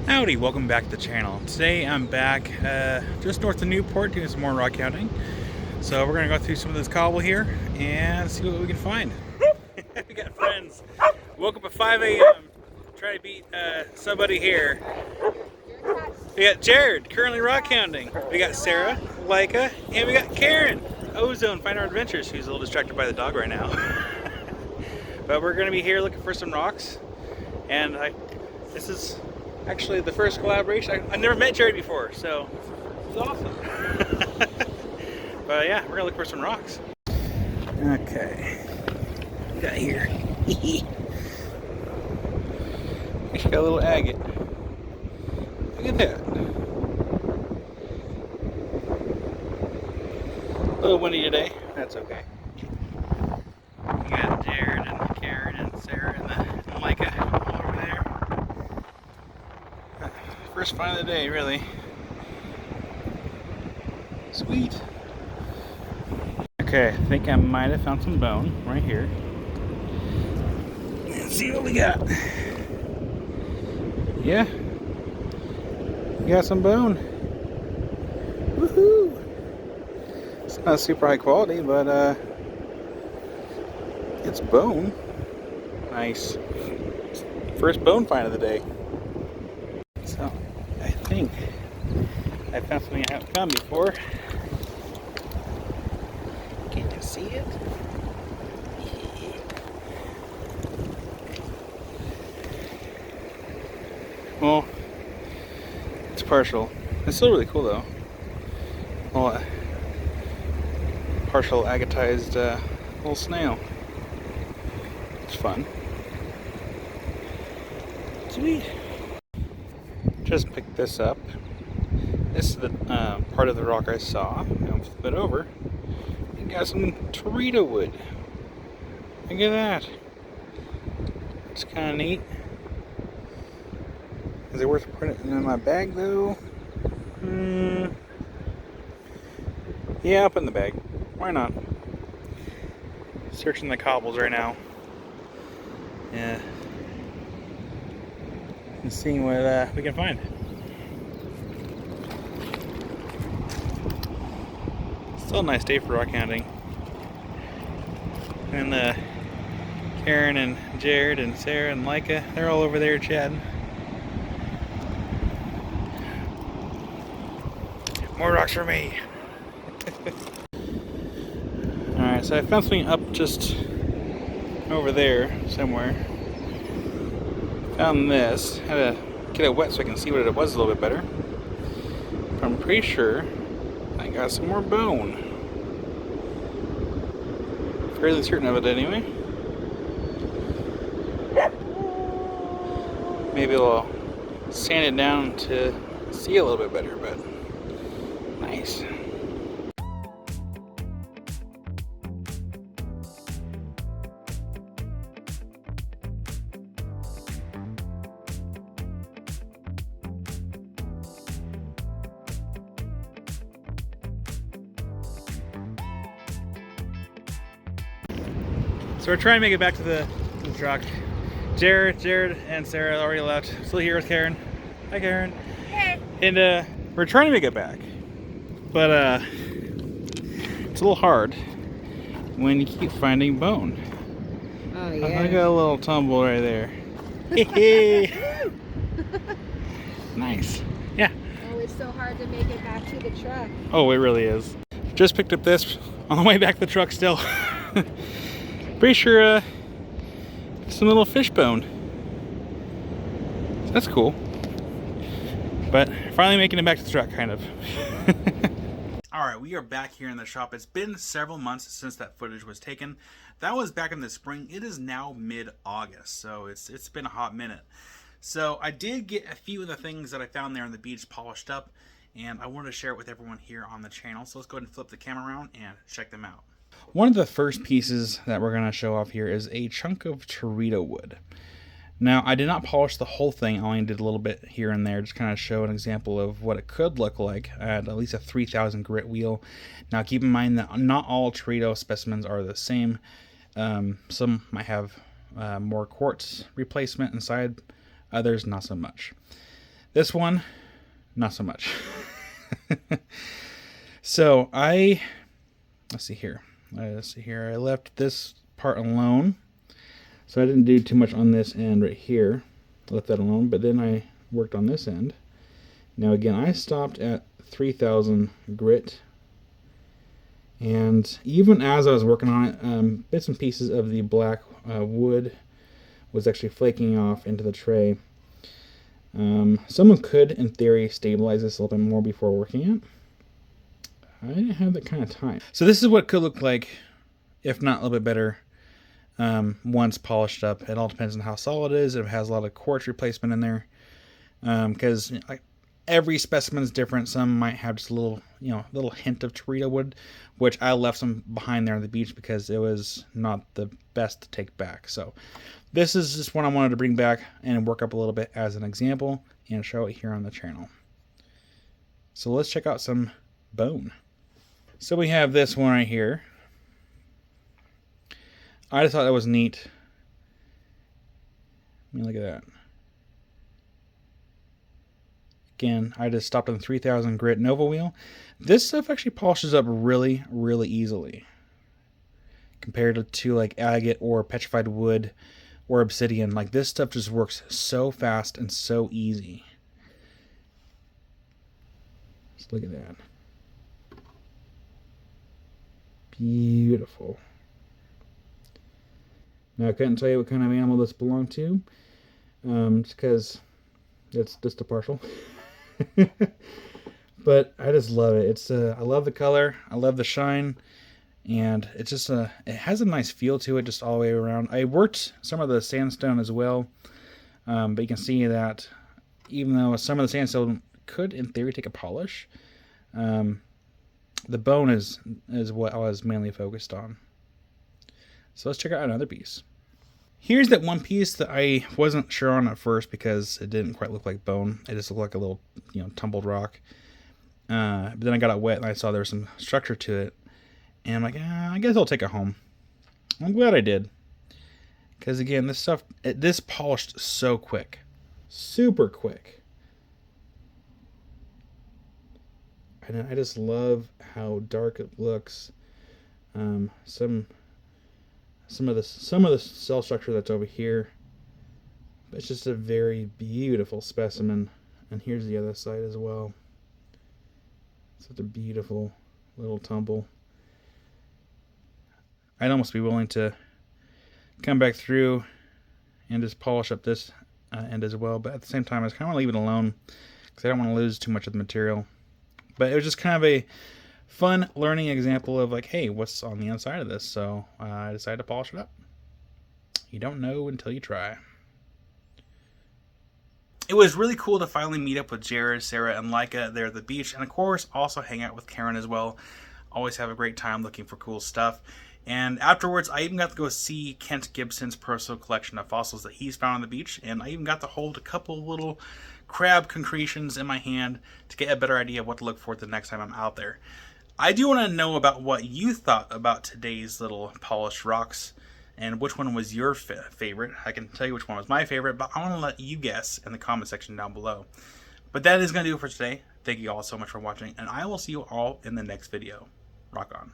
Howdy, welcome back to the channel. Today I'm back just north of Newport doing some more rock hounding. So we're going to go through some of this cobble here and see what we can find. We got friends. Woke up at 5 a.m. Try to beat somebody here. We got Jared, currently rock hounding. We got Sarah, Leica, and we got Karen, Ozone, Find Our Adventures, who's a little distracted by the dog right now. But we're going to be here looking for some rocks. And this is actually the first collaboration. I never met Jared before, so it's awesome. But yeah, we're gonna look for some rocks. Okay, what we got here. Actually got a little agate. Look at that. A little windy today. That's okay. We got Jared and Karen and Sarah and Micah all over there. First find of the day, really. Sweet. Okay, I think I might have found some bone right here. Let's see what we got. Yeah, we got some bone. Woohoo! It's not super high quality, but it's bone. Nice. First bone find of the day. So, I think I found something I haven't found before. Can you see it? Well, it's partial. It's still really cool though. Well, partial agatized little snail. It's fun. Sweet. Just picked this up. This is the part of the rock I saw. I'll flip it over. And got some teredo wood. Look at that. It's kind of neat. Is it worth putting it in my bag though? Yeah, I'll put it in the bag. Why not? Searching the cobbles right now. Yeah. And seeing what we can find. Still a nice day for rock hounding. And Karen and Jared and Sarah and Leica, they're all over there chatting. More rocks for me. Alright, so I found something up just over there somewhere. Found this. Had to get it wet so I can see what it was a little bit better. I'm pretty sure I got some more bone. Fairly certain of it anyway. Maybe I'll sand it down to see a little bit better, but nice. So we're trying to make it back to the truck. Jared and Sarah already left. Still here with Karen. Hi, Karen. Hey. And we're trying to make it back, but it's a little hard when you keep finding bone. Oh yeah. I got a little tumble right there. Nice. Yeah. Oh, it's so hard to make it back to the truck. Oh, it really is. Just picked up this on the way back to the truck still. Pretty sure some little fish bone. That's cool. But finally making it back to the truck, kind of. Alright, we are back here in the shop. It's been several months since that footage was taken. That was back in the spring. It is now mid-August, so it's been a hot minute. So I did get a few of the things that I found there on the beach polished up, and I wanted to share it with everyone here on the channel. So let's go ahead and flip the camera around and check them out. One of the first pieces that we're going to show off here is a chunk of teredo wood. Now, I did not polish the whole thing, I only did a little bit here and there, just kind of show an example of what it could look like at least a 3000 grit wheel. Now, keep in mind that not all teredo specimens are the same. Some might have more quartz replacement inside, others not so much. This one, not so much. So let's see here. I left this part alone. So I didn't do too much on this end right here. I left that alone, but then I worked on this end. Now again, I stopped at 3,000 grit. And even as I was working on it, bits and pieces of the black wood was actually flaking off into the tray. Someone could, in theory, stabilize this a little bit more before working it. I didn't have that kind of time. So this is what it could look like, if not a little bit better, once polished up. It all depends on how solid it is. If it has a lot of quartz replacement in there, because every specimen is different. Some might have just a little hint of teredo wood, which I left some behind there on the beach because it was not the best to take back. So this is just one I wanted to bring back and work up a little bit as an example and show it here on the channel. So let's check out some bone. So we have this one right here. I just thought that was neat. I mean, look at that. Again, I just stopped on the 3000 grit Nova wheel. This stuff actually polishes up really, really easily compared to like agate or petrified wood or obsidian. Like, this stuff just works so fast and so easy. Just look at that. Beautiful. Now, I couldn't tell you what kind of animal this belonged to, just because it's just a partial. But I just love it. It's I love the color. I love the shine, and it's just it has a nice feel to it just all the way around. I worked some of the sandstone as well, but you can see that even though some of the sandstone could, in theory, take a polish, the bone is what I was mainly focused on. So let's check out another piece. Here's that one piece that I wasn't sure on at first because it didn't quite look like bone. It just looked like a little, tumbled rock. But then I got it wet and I saw there was some structure to it. And I'm like, I guess I'll take it home. I'm glad I did. Because again, this polished so quick. Super quick. And I just love how dark it looks. Some of the cell structure that's over here, but it's just a very beautiful specimen. And here's the other side as well. Such a beautiful little tumble. I'd almost be willing to come back through and just polish up this end as well, but at the same time I just kind of want to leave it alone because I don't want to lose too much of the material. But it was just kind of a fun learning example of like, hey, what's on the inside of this? So I decided to polish it up. You don't know until you try. It was really cool to finally meet up with Jared, Sarah, and Leica there at the beach, and of course also hang out with Karen as well. Always have a great time looking for cool stuff. And afterwards, I even got to go see Kent Gibson's personal collection of fossils that he's found on the beach, and I even got to hold a couple little crab concretions in my hand to get a better idea of what to look for the next time I'm out there. I do want to know about what you thought about today's little polished rocks and which one was your favorite. I can tell you which one was my favorite, but I want to let you guess in the comment section down below. But that is going to do it for today. Thank you all so much for watching, and I will see you all in the next video. Rock on.